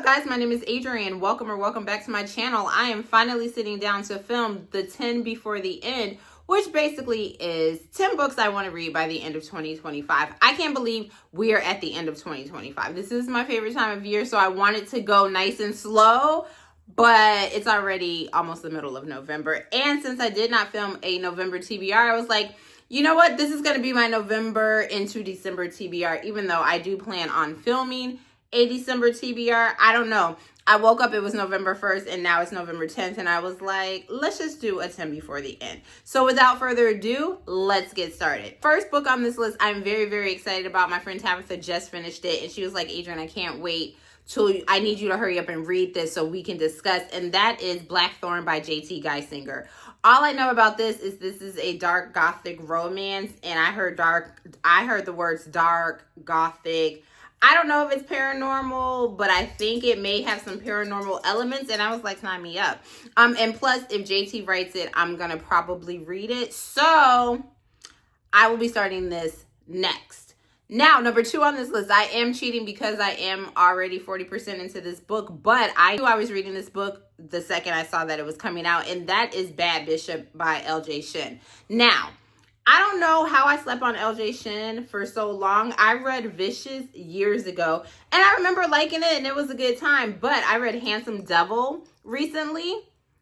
guys? My name is Adrienne. Welcome back to my channel. I am finally sitting down to film the 10 before the end, which basically is 10 books I want to read by the end of 2025. I can't believe we are at the end of 2025. This is my favorite time of year, so I wanted to go nice and slow, but it's already almost the middle of November. And since I did not film a November TBR, I was like, you know what? This is going to be my November into December TBR, even though I do plan on filming a December TBR. I don't know. I woke up, it was November 1st, and now it's November 10th, and I was like, let's just do a 10 before the end. So without further ado, let's get started. First book on this list, I'm very excited about. My friend Tabitha just finished it, and she was like, Adrienne, I can't wait till I need you to hurry up and read this so we can discuss, and that is Blackthorn by J.T. Geisinger. All I know about this is a dark gothic romance, and I heard the words dark, gothic. I don't know if it's paranormal, but I think it may have some paranormal elements, and I was like, sign me up. And plus, if JT writes it, I'm going to probably read it. So I will be starting this next. Now, number 2 on this list, I am cheating because I am already 40% into this book, but I knew I was reading this book the second I saw that it was coming out, and that is Bad Bishop by L.J. Shin. Now, I don't know how I slept on L.J. Shin for so long. I read Vicious years ago, and I remember liking it, and it was a good time. But I read Handsome Devil recently.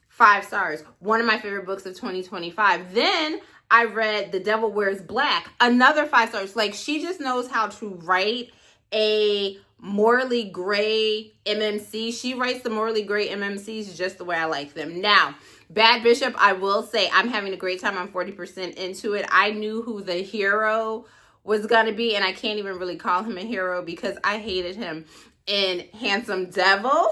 5 stars. One of my favorite books of 2025. Then I read The Devil Wears Black. Another 5 stars. Like, she just knows how to write a morally gray MMC. She writes the morally gray MMCs just the way I like them. Now, Bad Bishop, I will say I'm having a great time. I'm 40% into it. I knew who the hero was going to be, and I can't even really call him a hero because I hated him in Handsome Devil.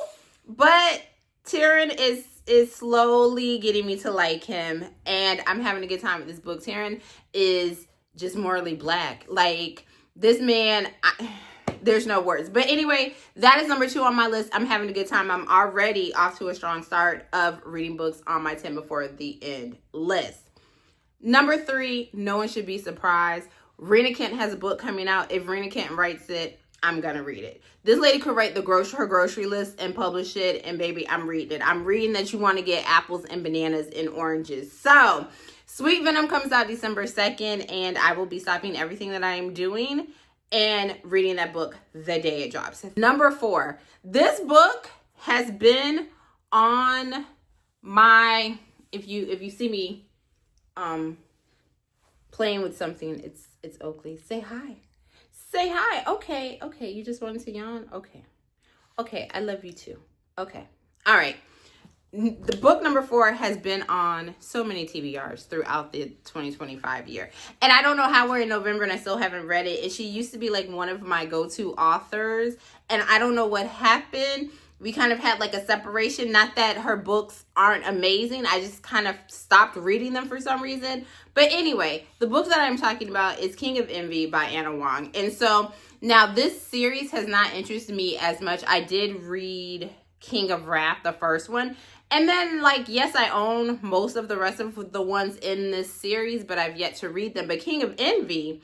But Tyrion is slowly getting me to like him, and I'm having a good time with this book. Tyrion is just morally black. Like, this man, there's no words. But anyway, that is number 2 on my list. I'm having a good time. I'm already off to a strong start of reading books on my 10 before the end list. Number 3, no one should be surprised. Rena Kent has a book coming out. If Rena Kent writes it, I'm going to read it. This lady could write her grocery list and publish it, and baby, I'm reading it. I'm reading that you want to get apples and bananas and oranges. So, Sweet Venom comes out December 2nd, and I will be stopping everything that I am doing and reading that book the day it drops. Number 4, this book has been on my, if you see me playing with something, it's Oakley. Say hi. Say hi. Okay, you just wanted to yawn? Okay, I love you too. Okay. All right. The book number 4 has been on so many TBRs throughout the 2025 year. And I don't know how we're in November and I still haven't read it. And she used to be like one of my go-to authors. And I don't know what happened. We kind of had like a separation. Not that her books aren't amazing. I just kind of stopped reading them for some reason. But anyway, the book that I'm talking about is King of Envy by Anna Wong. And so now this series has not interested me as much. I did read King of Wrath, the first one. And then, like, yes, I own most of the rest of the ones in this series, but I've yet to read them. But King of Envy,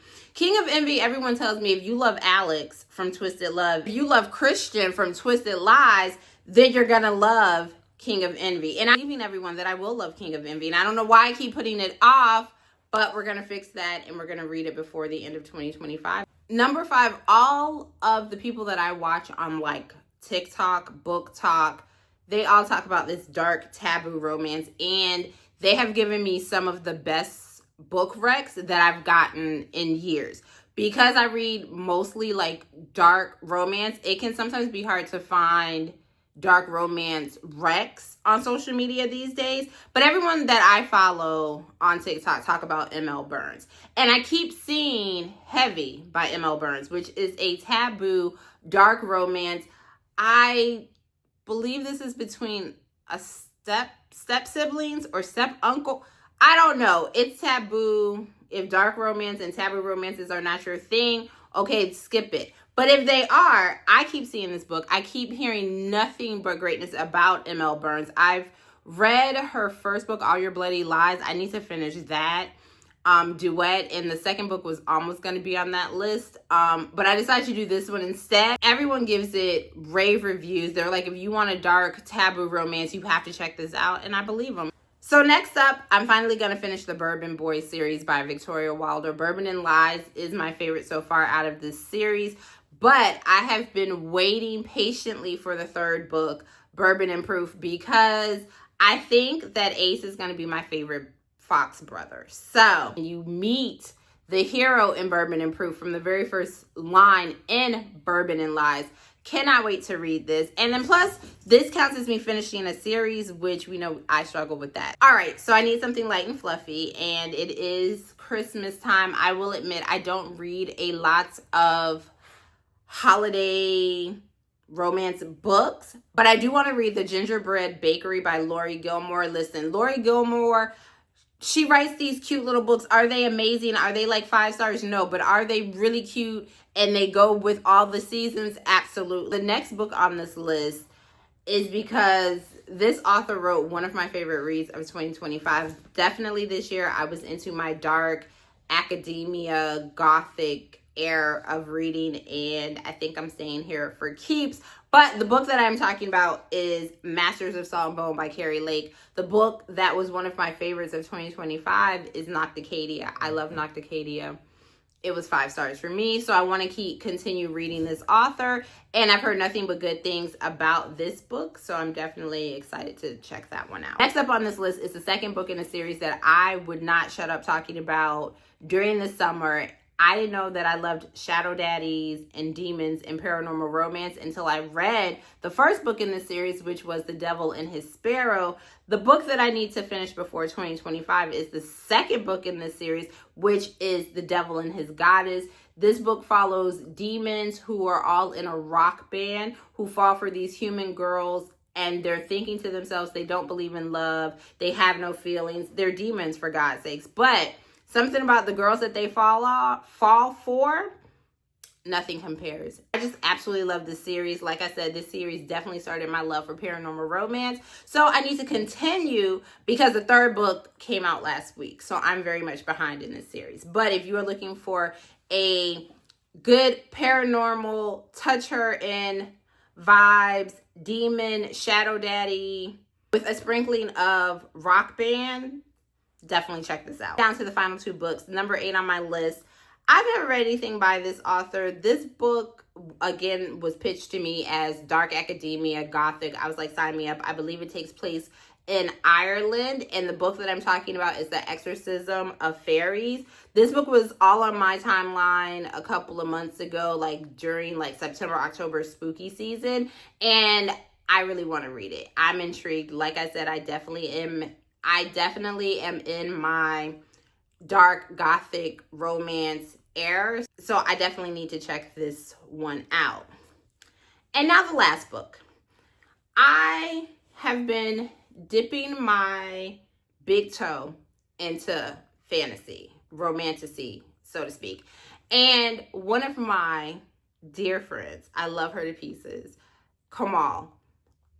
everyone tells me if you love Alex from Twisted Love, if you love Christian from Twisted Lies, then you're going to love King of Envy. And I'm believing everyone that I will love King of Envy. And I don't know why I keep putting it off, but we're going to fix that and we're going to read it before the end of 2025. Number 5, all of the people that I watch on, like, TikTok, Book Talk, they all talk about this dark taboo romance, and they have given me some of the best book recs that I've gotten in years. Because I read mostly like dark romance, it can sometimes be hard to find dark romance recs on social media these days. But everyone that I follow on TikTok talk about M.L. Burns. And I keep seeing Heavy by M.L. Burns, which is a taboo dark romance. I believe this is between a step siblings or step uncle. I don't know. It's taboo. If dark romance and taboo romances are not your thing, okay, skip it. But if they are, I keep seeing this book. I keep hearing nothing but greatness about M.L. Burns. I've read her first book, All Your Bloody Lies. I need to finish that. Duet, and the second book was almost going to be on that list, but I decided to do this one instead. Everyone gives it rave reviews. They're like, if you want a dark taboo romance, you have to check this out, and I believe them. So next up, I'm finally going to finish the Bourbon Boys series by Victoria Wilder. Bourbon and Lies is my favorite so far out of this series, but I have been waiting patiently for the third book, Bourbon and Proof, because I think that Ace is going to be my favorite Fox brother. So you meet the hero in Bourbon and Proof from the very first line in Bourbon and Lies. Cannot wait to read this. And then plus, this counts as me finishing a series, which we know I struggle with that. All right, so I need something light and fluffy, and it is Christmas time. I will admit I don't read a lot of holiday romance books, but I do want to read The Gingerbread Bakery by Lori Gilmore. Listen, Lori Gilmore, she writes these cute little books. Are they amazing? Are they like 5 stars? No, but are they really cute and they go with all the seasons? Absolutely. The next book on this list is because this author wrote one of my favorite reads of 2025. Definitely this year, I was into my dark academia gothic air of reading, and I think I'm staying here for keeps. But the book that I'm talking about is Masters of Salt and Bone by Carrie Lake. The book that was one of my favorites of 2025 is Nocticadia. I love Nocticadia. It was 5 stars for me, so I want to continue reading this author, and I've heard nothing but good things about this book, so I'm definitely excited to check that one out. Next up on this list is the second book in a series that I would not shut up talking about during the summer. I didn't know that I loved shadow daddies and demons and paranormal romance until I read the first book in the series, which was The Devil and His Sparrow. The book that I need to finish before 2025 is the second book in this series, which is The Devil and His Goddess. This book follows demons who are all in a rock band who fall for these human girls, and they're thinking to themselves they don't believe in love, they have no feelings, they're demons for God's sakes. But something about the girls that they fall for, nothing compares. I just absolutely love this series. Like I said, this series definitely started my love for paranormal romance. So I need to continue because the third book came out last week. So I'm very much behind in this series. But if you are looking for a good paranormal, touch her in vibes, demon, shadow daddy, with a sprinkling of rock band, definitely check this out. Down to the final 2 books. Number 8 on my list. I've never read anything by this author. This book, again, was pitched to me as dark academia, gothic. I was like, sign me up. I believe it takes place in Ireland, and the book that I'm talking about is The Exorcism of Fairies. This book was all on my timeline a couple of months ago, like during like September, October spooky season, and I really want to read it. I'm intrigued. Like I said, I definitely am in my dark gothic romance era, so I definitely need to check this one out. And now the last book. I have been dipping my big toe into fantasy, romantasy, so to speak. And one of my dear friends, I love her to pieces, Kamal,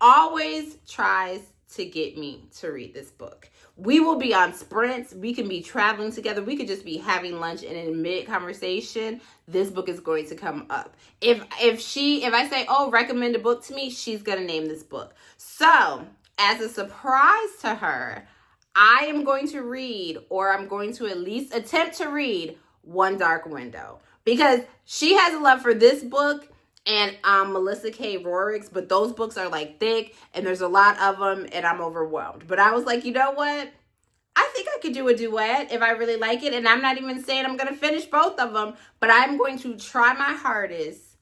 always tries to get me to read this book. We will be on sprints. We can be traveling together. We could just be having lunch, and in mid-conversation, this book is going to come up. If I say, oh, recommend a book to me, she's going to name this book. So, as a surprise to her, I am going to read, or I'm going to at least attempt to read, One Dark Window. Because she has a love for this book and Melissa K. Rorick's, but those books are like thick and there's a lot of them and I'm overwhelmed. But I was like, you know what? I think I could do a duet if I really like it. And I'm not even saying I'm going to finish both of them, but I'm going to try my hardest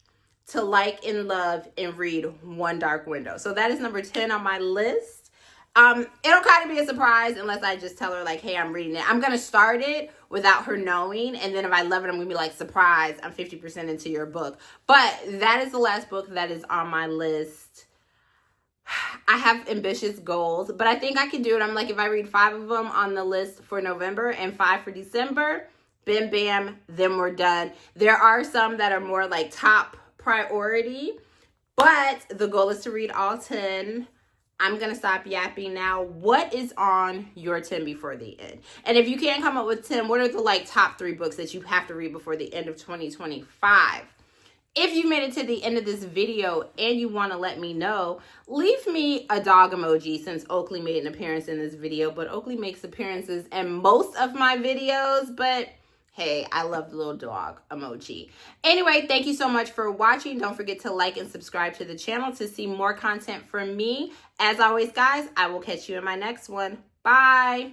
to like and love and read One Dark Window. So that is number 10 on my list. It'll kind of be a surprise unless I just tell her like, hey, I'm reading it. I'm going to start it without her knowing. And then if I love it, I'm going to be like, surprise, I'm 50% into your book. But that is the last book that is on my list. I have ambitious goals, but I think I can do it. I'm like, if I read 5 of them on the list for November and 5 for December, bam, bam, then we're done. There are some that are more like top priority, but the goal is to read all 10 I'm going to stop yapping now. What is on your 10 before the end? And if you can't come up with 10, what are the like top 3 books that you have to read before the end of 2025? If you made it to the end of this video and you want to let me know, leave me a dog emoji, since Oakley made an appearance in this video. But Oakley makes appearances in most of my videos, but hey, I love the little dog emoji. Anyway, thank you so much for watching. Don't forget to like and subscribe to the channel to see more content from me. As always, guys, I will catch you in my next one. Bye.